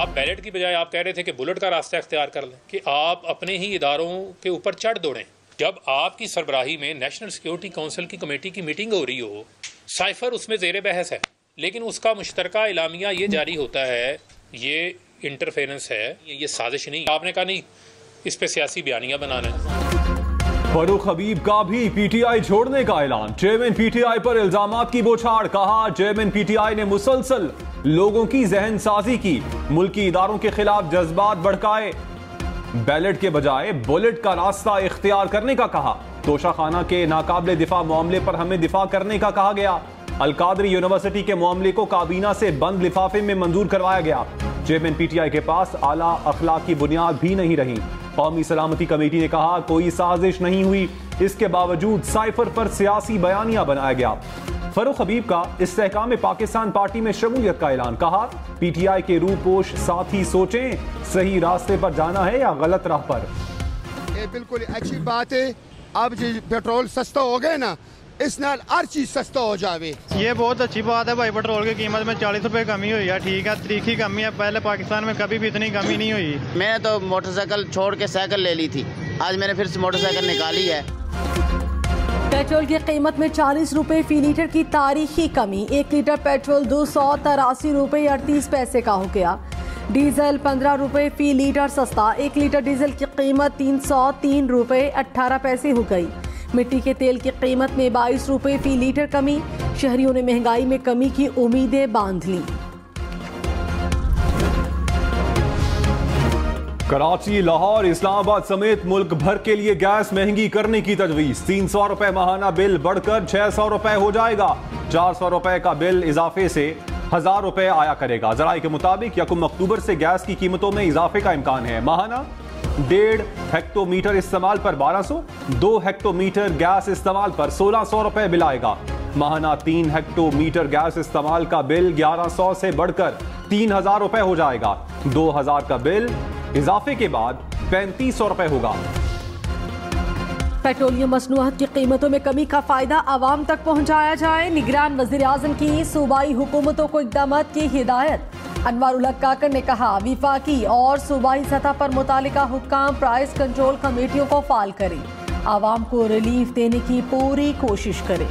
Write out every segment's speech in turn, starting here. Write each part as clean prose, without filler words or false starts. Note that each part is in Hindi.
आप बैलेट की बजाय आप कह रहे थे कि बुलेट का रास्ता इख्तियार कर लें, कि आप अपने ही इदारों के ऊपर चढ़ दौड़ें। जब आपकी सरबराही में नेशनल सिक्योरिटी काउंसिल की कमेटी की मीटिंग हो रही हो, साइफर उसमें ज़ेर बहस है, लेकिन उसका मुश्तरका इलामिया ये जारी होता है, ये इंटरफेरेंस है, ये साजिश नहीं। आपने कहा नहीं, इस पे सियासी बयानियां बनाना है। फरूख हबीब का भी पीटीआई छोड़ने का ऐलान। चेयरमैन पीटीआई पर इल्जामात की बौछार। कहा, चेयरमैन पीटीआई ने मुसलसल लोगों की जहन साजी की, मुल्की इदारों के खिलाफ जज्बात भड़काए, बैलेट के बजाय बुलेट का रास्ता इख्तियार करने का कहा। तोशाखाना के नाकाबिले दिफा मामले पर हमें दिफा करने का कहा गया। अलकादरी यूनिवर्सिटी के मामले को काबीना से बंद लिफाफे में मंजूर करवाया गया। चेयरमैन पीटीआई के पास आला अखलाक की बुनियाद भी नहीं रही। कौमी सलामती कमेटी ने कहा, कोई साजिश नहीं हुई, इसके बावजूद साइफर पर सियासी बयानिया बनाया गया। फरूख हबीब का इस्तेहकाम पाकिस्तान पार्टी में शमूलियत का ऐलान। कहा, पीटीआई के रूपोश साथी सोचें, सही रास्ते पर जाना है या गलत राह पर। ये बिल्कुल अच्छी बात है। अब जो पेट्रोल सस्ता हो गए ना, इस नाल हर चीज सस्ता हो जावे। ये बहुत अच्छी बात है भाई, पेट्रोल की कीमत में 40 रुपए कमी हुई है। ठीक है, तीखी कमी है, पहले पाकिस्तान में कभी भी इतनी कमी नहीं हुई। मैं तो मोटरसाइकिल छोड़ के साइकिल ले ली थी, आज मैंने फिर से मोटरसाइकिल निकाली है। पेट्रोल की कीमत में 40 रुपए फी लीटर की तारीखी कमी। 1 लीटर पेट्रोल 283 रुपए 38 पैसे का हो गया। डीजल 15 रुपए फी लीटर सस्ता। 1 लीटर डीजल की कीमत 303 रुपए 18 पैसे हो गई। मिट्टी के तेल की कीमत में 22 रुपए फी लीटर कमी। शहरियों ने महंगाई में कमी की उम्मीदें बांध ली। कराची, लाहौर, इस्लामाबाद समेत मुल्क भर के लिए गैस महंगी करने की तजवीज। 300 रुपए माहाना बिल बढ़कर 600 रुपए हो जाएगा। 400 रुपए का बिल इजाफे से 1000 रुपए आया करेगा। जराये के मुताबिक 1 अक्टूबर से गैस की कीमतों में इजाफे का इम्कान है। माहाना 1.5 हेक्टोमीटर इस्तेमाल पर 1200, 2 हेक्टोमीटर गैस इस्तेमाल पर 1600 रुपए बिल आएगा। माहाना 3 हेक्टोमीटर गैस इस्तेमाल का बिल 1100 से बढ़कर 3000 रुपए हो जाएगा। 2000 का बिल इजाफे के बाद 3500 रुपए होगा। पेट्रोलियम मसनूआत की कीमतों में कमी का फायदा आवाम तक पहुंचाया जाए। निगरान वज़ीर आज़म की सूबाई हुकूमतों को इक़दामात की हिदायत। अनवारुल हक काकड़ ने कहा, विफाकी और सूबाई सतह पर मुतालिका हुक्काम प्राइस कंट्रोल कमेटियों को फाल करें, आवाम को रिलीफ देने की पूरी कोशिश करें।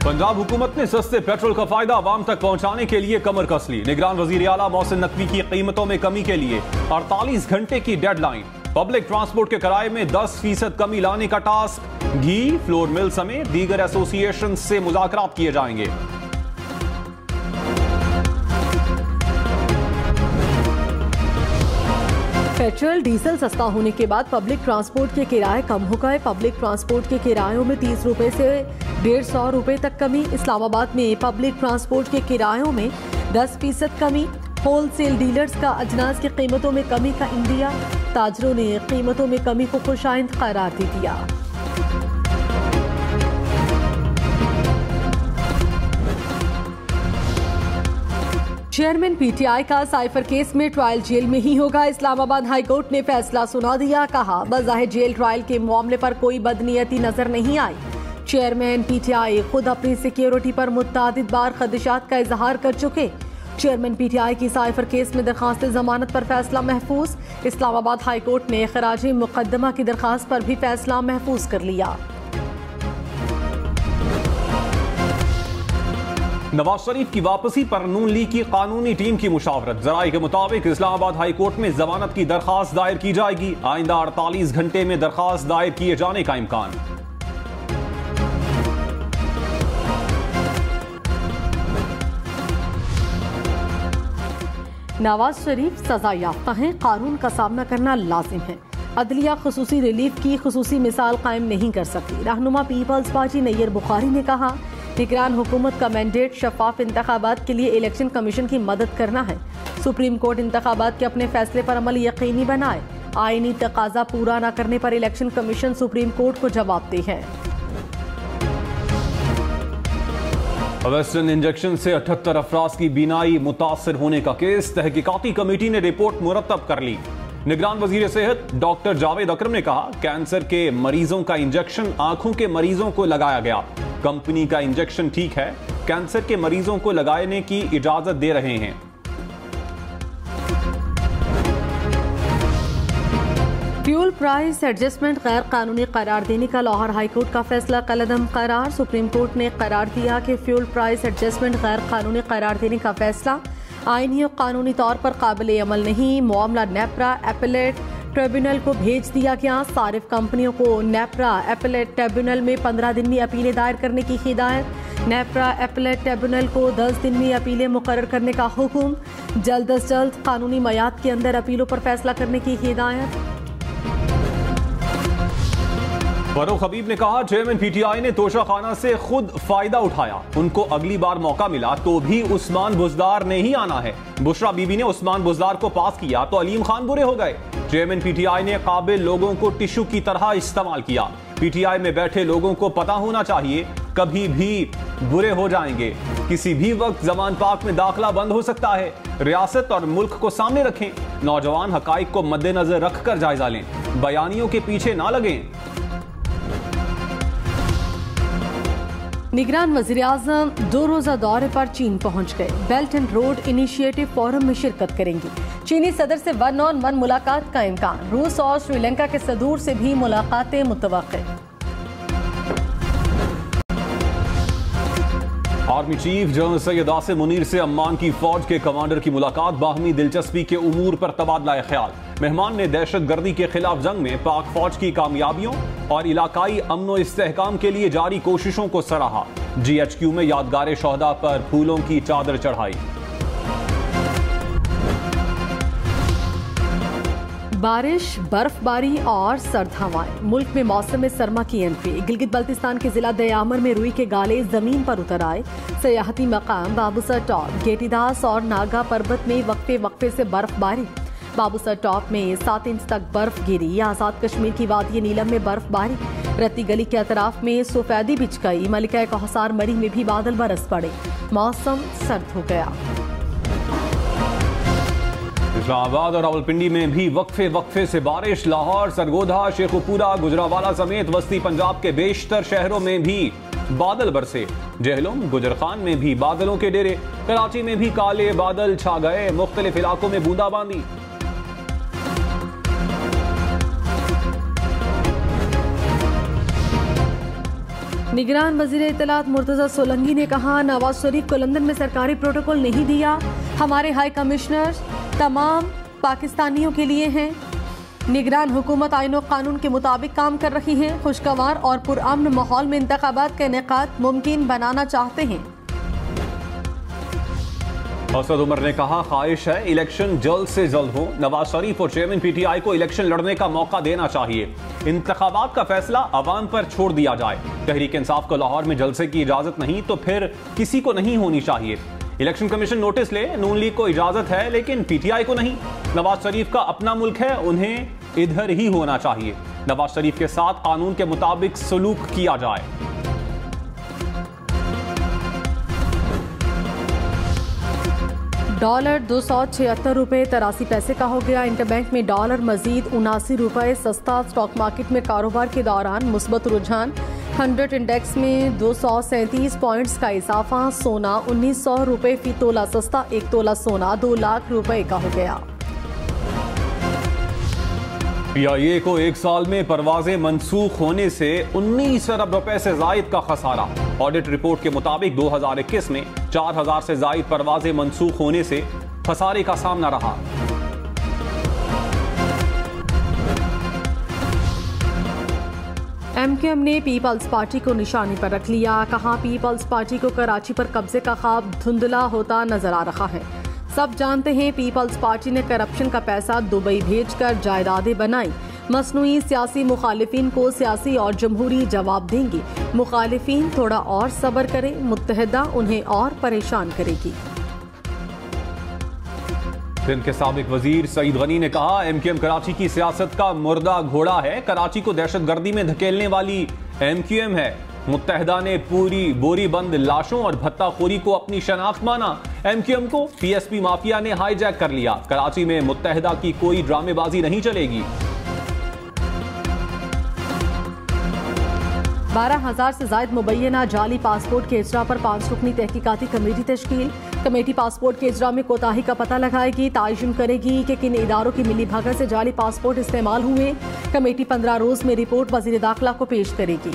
पंजाब हुकूमत ने सस्ते पेट्रोल का फायदा आवाम तक पहुंचाने के लिए कमर कस ली। निगरान वजीर आला मोहसिन नकवी की कीमतों में कमी के लिए 48 घंटे की डेडलाइन। पब्लिक ट्रांसपोर्ट के किराए में 10% कमी लाने का टास्क। घी, फ्लोर मिल समेत दीगर एसोसिएशन से मुज़ाकरात किए जाएंगे। पेट्रोल डीजल सस्ता होने के बाद पब्लिक ट्रांसपोर्ट के किराए कम हो गए। पब्लिक ट्रांसपोर्ट के किरायों में 30 रुपए से 150 रुपए तक कमी। इस्लामाबाद में पब्लिक ट्रांसपोर्ट के किरायों में 10% कमी। होलसेल डीलर्स का अजनास की कीमतों में कमी का इंदिया। ताजरों ने कीमतों में कमी को खुशाइंद करार दे दिया। चेयरमैन पीटीआई का साइफर केस में ट्रायल जेल में ही होगा। इस्लामाबाद हाई कोर्ट ने फैसला सुना दिया। कहा, बज़ाहिर जेल ट्रायल के मामले पर कोई बदनीयती नजर नहीं आई। चेयरमैन पीटीआई खुद अपनी सिक्योरिटी पर मुत्तादिद बार खदशात का इजहार कर चुके। चेयरमैन पीटीआई की साइफर केस में दरखास्त जमानत पर फैसला महफूज। इस्लामाबाद हाई कोर्ट ने खराजी मुकदमा की दरखास्त पर भी फैसला महफूज कर लिया। नवाज शरीफ की वापसी पर नून लीग की कानूनी टीम की मुशावरत। जराये के मुताबिक इस्लामाबाद हाई कोर्ट में जमानत की दरखास्त दायर की जाएगी। आइंदा 48 घंटे में दरखास्त दायर किए जाने का इम्कान। नवाज शरीफ सजा याफ्ता हैं, कानून का सामना करना लाजिम है। अदलिया खुसूसी रिलीफ की खुसूसी मिसाल कायम नहीं कर सकती। रहनुमा पीपल्स पार्टी नैयर बुखारी ने कहा, निगरान हुकूमत का मैंडेट शफाफ इंतखाबात के लिए इलेक्शन कमीशन की मदद करना है। सुप्रीम कोर्ट इंतखाबात के अपने फैसले पर अमल यकीनी बनाए। आईनी तकाजा पूरा न करने पर इलेक्शन कमीशन सुप्रीम कोर्ट को जवाबदेह है। वेस्टर्न इंजेक्शन से 78 अफराज की बीनाई मुतासर होने का केस। तहकीकाती कमेटी ने रिपोर्ट मुरतब कर ली। निगरान वजीर सेहत डॉक्टर जावेद अकरम ने कहा, कैंसर के मरीजों का इंजेक्शन आंखों के मरीजों को लगाया गया। कंपनी का इंजेक्शन ठीक है, कैंसर के मरीजों को लगाने की इजाजत दे रहे हैं। फ्यूल प्राइस एडजस्टमेंट गैर कानूनी करार देने का लाहौर हाईकोर्ट का फैसला कलअदम करार। सुप्रीम कोर्ट ने करार दिया कि फ्यूल प्राइस एडजस्टमेंट गैर कानूनी करार देने का फैसला आईनी और कानूनी तौर पर काबिल अमल नहीं। मामला नेपरा एपेलेट ट्रिब्यूनल को भेज दिया गया। सारिफ कंपनियों को नेपरा एपेलेट ट्रिब्यूनल में 15 दिन में अपीलें दायर करने की हिदायत। नेपरा एपेलेट ट्रिब्यूनल को 10 दिन में अपीलें मुकर्रर करने का हुक्म। जल्द अज जल्द कानूनी मयाद के अंदर अपीलों पर फैसला करने की हिदायत। फरूख हबीब ने कहा, चेयरमैन पीटीआई ने तोशाखाना से खुद फायदा उठाया, उनको अगली बार मौका मिला तो भी उस्मान बुजदार ने ही आना है। बुशरा बीबी ने उस्मान बुजदार को पास किया तो अलीम खान बुरे हो गए। चेयरमैन पीटीआई ने काबिल लोगों को टिश्यू की तरह इस्तेमाल किया। पीटीआई में बैठे लोगों को पता होना चाहिए कभी भी बुरे हो जाएंगे, किसी भी वक्त जमान पाक में दाखिला बंद हो सकता है। रियासत और मुल्क को सामने रखें, नौजवान हकाइक को मद्देनजर रखकर जायजा लें, बयानियों के पीछे ना लगें। निगरान वज़ीर-ए-आज़म 2 रोज़ा दौरे पर चीन पहुंच गए। Belt and road initiative forum में शिरकत करेंगी। चीनी सदर से 1-on-1 मुलाकात का इम्कान। रूस और श्रीलंका के सदूर से भी मुलाकातें मुतवक्के। Army chief general Syed Asim Munir से अम्मान की फौज के कमांडर की मुलाकात। बाहमी दिलचस्पी के उमूर पर तबादला ख्याल। मेहमान ने दहशत गर्दी के खिलाफ जंग में पाक फौज की कामयाबियों और इलाकाई अमन और इस्तेहकाम के लिए जारी कोशिशों को सराहा। GHQ में यादगार शोहदा पर फूलों की चादर चढ़ाई। बारिश, बर्फबारी और सर्द हवाएं। मुल्क में मौसम सरमा की एंट्री। गिलगित बल्तिस्तान के जिला दयामर में रुई के गाले जमीन पर उतर आए। सयाहती मकाम बाबूसर टॉप, गेटीदास और नागा पर्वत में वक्फे वक्फे से बर्फबारी। बाबूसर टॉप में 7 इंच तक बर्फ गिरी। आजाद कश्मीर की वादी नीलम में बर्फबारी। रत्ती गली के अतराफ में सफेदी बिछ गई। मलिका कहसार मरी में भी बादल बरस पड़े। मौसम सर्द हो गया। इस्लामाबाद और रावलपिंडी में भी वक्फे वक्फे से बारिश। लाहौर, सरगोधा, शेखुपुरा, गुजरावाला समेत वस्ती पंजाब के बेशतर शहरों में भी बादल बरसे। जहलुम, गुजरखान में भी बादलों के डेरे। कराची में भी काले बादल छा गए। मुख्तलिफ इलाकों में बूंदाबांदी। निगरान वजीर इत्तलात मुर्तजा सोलंकी ने कहा, नवाज शरीफ को लंदन में सरकारी प्रोटोकॉल नहीं दिया। हमारे हाई कमिश्नर तमाम पाकिस्तानियों के लिए हैं। निगरान हुकूमत आईन और कानून के मुताबिक काम कर रही है। खुशगवार और पुरअमन माहौल में इंतखाबात का इनेकाद मुमकिन बनाना चाहते हैं। असद उमर ने कहा, ख्वाहिश है इलेक्शन जल्द से जल्द हो। नवाज शरीफ और चेयरमैन पीटीआई को इलेक्शन लड़ने का मौका देना चाहिए। इंतखाबात का फैसला अवाम पर छोड़ दिया जाए। तहरीक इंसाफ को लाहौर में जलसे की इजाजत नहीं तो फिर किसी को नहीं होनी चाहिए। इलेक्शन कमीशन नोटिस ले, नून लीग को इजाजत है लेकिन पीटीआई को नहीं। नवाज शरीफ का अपना मुल्क है, उन्हें इधर ही होना चाहिए। नवाज शरीफ के साथ कानून के मुताबिक सलूक किया जाए। डॉलर 276 रुपये 83 पैसे का हो गया। इंटरबैंक में डॉलर मजीद 79 रुपये सस्ता। स्टॉक मार्केट में कारोबार के दौरान मुस्बत रुझान। 100 इंडेक्स में 237 पॉइंट्स का इजाफा। सोना 1900 रुपये फी तोला सस्ता। 1 तोला सोना 2 लाख रुपए का हो गया। PIA को 1 साल में परवाजें मंसूख होने से 19 अरब रुपए से जायद का खसारा। ऑडिट रिपोर्ट के मुताबिक 2021 में 4000 से जायद परवाजें मंसूख होने से खसारे का सामना रहा। MQM ने पीपल्स पार्टी को निशाने पर रख लिया। कहा, पीपल्स पार्टी को कराची पर कब्जे का ख्वाब धुंधला होता नजर आ रहा है। सब जानते हैं पीपल्स पार्टी ने करप्शन का पैसा दुबई भेजकर जायदादें बनाई। मसनूई सियासी मुखालिफिन को सियासी और जमहूरी जवाब देंगी। मुखालिफिन थोड़ा और सब्र करें, मुत्तहिदा उन्हें और परेशान करेगी। सिंध के साबिक वजीर सईद गनी ने कहा, MQM कराची की सियासत का मुर्दा घोड़ा है। कराची को दहशतगर्दी में धकेलने वाली MQM है। मुत्तहिदा ने पूरी बोरी बंद लाशों और भत्ताखोरी को अपनी शनाख्त माना। MQM को PSP माफिया ने हाईजैक कर लिया। कराची में मुत्तहिदा की कोई ड्रामेबाजी नहीं चलेगी। 12,000 से ज्यादा मुबैना जाली पासपोर्ट के इजरा पर 5 रुकनी तहकीकाती कमेटी तश्कील। कमेटी पासपोर्ट के इजरा में कोताही का पता लगाएगी, तयन करेगी कि किन इदारों की मिली भगत से जाली पासपोर्ट इस्तेमाल हुए। कमेटी 15 रोज में रिपोर्ट वजीर दाखिला को पेश करेगी।